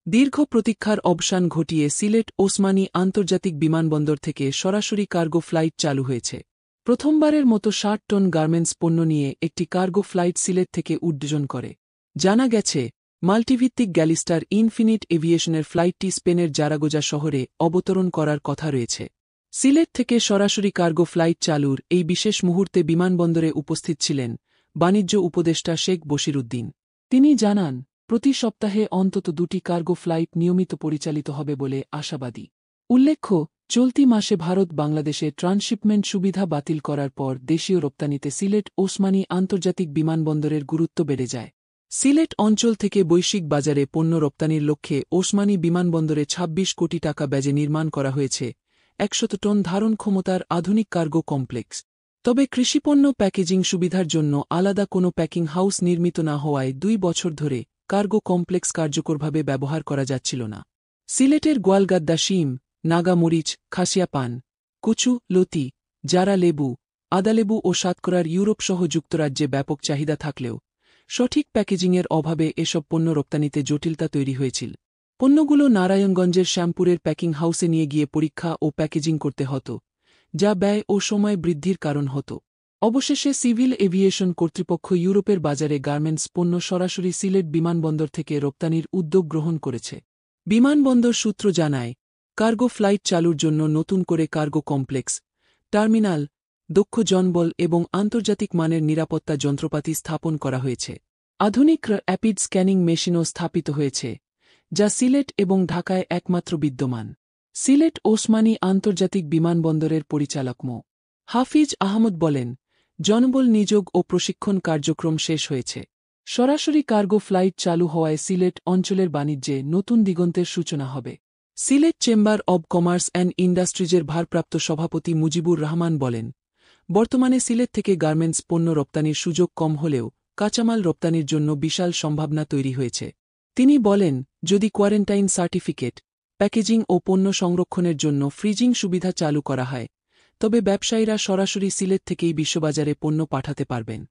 দীর্ঘ প্রতীক্ষার অবসান ঘটিয়ে সিলেট ওসমানী আন্তর্জাতিক বিমানবন্দর থেকে সরাসরি কার্গো ফ্লাইট চালু হয়েছে। প্রথমবারের মতো ৬০ টন গার্মেন্টস পণ্য নিয়ে একটি কার্গো ফ্লাইট সিলেট থেকে উড্ডয়ন করে। জানা গেছে, মাল্টিভিত্তিক গ্যালিস্টার ইনফিনিট এভিয়েশনের ফ্লাইটটি স্পেনের জারাগোজা শহরে অবতরণ করার কথা রয়েছে। সিলেট থেকে সরাসরি কার্গো ফ্লাইট চালুর এই বিশেষ মুহূর্তে বিমানবন্দরে উপস্থিত ছিলেন বাণিজ্য উপদেষ্টা শেখ বশিরউদ্দিন। তিনি জানান, প্রতি সপ্তাহে অন্তত ২টি কার্গো ফ্লাইট নিয়মিত পরিচালিত হবে বলে আশাবাদী। উল্লেখ্য, চলতি মাসে ভারত বাংলাদেশে ট্রান্সশিপমেন্ট সুবিধা বাতিল করার পর দেশীয় রপ্তানিতে সিলেট ওসমানী আন্তর্জাতিক বিমানবন্দরের গুরুত্ব বেড়ে যায়। সিলেট অঞ্চল থেকে বৈশ্বিক বাজারে পণ্য রপ্তানির লক্ষ্যে ওসমানী বিমানবন্দরে ২৬ কোটি টাকা ব্যয়ে নির্মাণ করা হয়েছে ১০০ টন ধারণ ক্ষমতার আধুনিক কার্গো কমপ্লেক্স। তবে কৃষিপণ্য প্যাকেজিং সুবিধার জন্য আলাদা কোনো প্যাকিং হাউস নির্মিত না হওয়ায় ২ বছর ধরে কার্গো কমপ্লেক্স কার্যকরভাবে ব্যবহার করা যাচ্ছিল না। সিলেটের গোয়ালগাদ্দা শিম, নাগা মরিচ, খাসিয়া পান, কচু, লতি, জারা লেবু, আদালেবু ও সাতকরার ইউরোপসহ যুক্তরাজ্যে ব্যাপক চাহিদা থাকলেও সঠিক প্যাকেজিংয়ের অভাবে এসব পণ্য রপ্তানিতে জটিলতা তৈরি হয়েছিল। পণ্যগুলো নারায়ণগঞ্জের শ্যামপুরের প্যাকিং হাউসে নিয়ে গিয়ে পরীক্ষা ও প্যাকেজিং করতে হতো, যা ব্যয় ও সময় বৃদ্ধির কারণ হতো। অবশেষে সিভিল এভিয়েশন কর্তৃপক্ষ ইউরোপের বাজারে গার্মেন্টস পণ্য সরাসরি সিলেট বিমানবন্দর থেকে রপ্তানির উদ্যোগ গ্রহণ করেছে। বিমানবন্দর সূত্র জানায়, কার্গো ফ্লাইট চালুর জন্য নতুন করে কার্গো কমপ্লেক্স, টার্মিনাল, দক্ষ জনবল এবং আন্তর্জাতিক মানের নিরাপত্তা যন্ত্রপাতি স্থাপন করা হয়েছে। আধুনিক র্যাপিড স্ক্যানিং মেশিনও স্থাপিত হয়েছে, যা সিলেট এবং ঢাকায় একমাত্র বিদ্যমান। সিলেট ওসমানী আন্তর্জাতিক বিমানবন্দরের পরিচালক মো. হাফিজ আহমদ বলেন, জনবল নিযোগ ও প্রশিক্ষণ কার্যক্রম শেষ হয়েছে। সরাসরি কার্গো ফ্লাইট চালু হওয়ায় সিলেট অঞ্চলের বাণিজ্যে নতুন দিগন্তের সূচনা হবে। Sylhet chamber of commerce and ইন্ডাস্ট্রিজের ভারপ্রাপ্ত সভাপতি মুজিবুর রহমান বলেন, বর্তমানে সিলেট থেকে গার্মেন্টস পণ্য রপ্তানির সুযোগ কম হলেও কাঁচামাল রপ্তানির জন্য বিশাল সম্ভাবনা তৈরি হয়েছে। তিনি বলেন, যদি কোয়ারেন্টাইন সার্টিফিকেট, প্যাকেজিং ও পণ্য সংরক্ষণের জন্য ফ্রিজিং সুবিধা চালু করা হয়, তবে ব্যবসায়ীরা সরাসরি সিলেট থেকেই বিশ্ববাজারে পণ্য পাঠাতে পারবেন।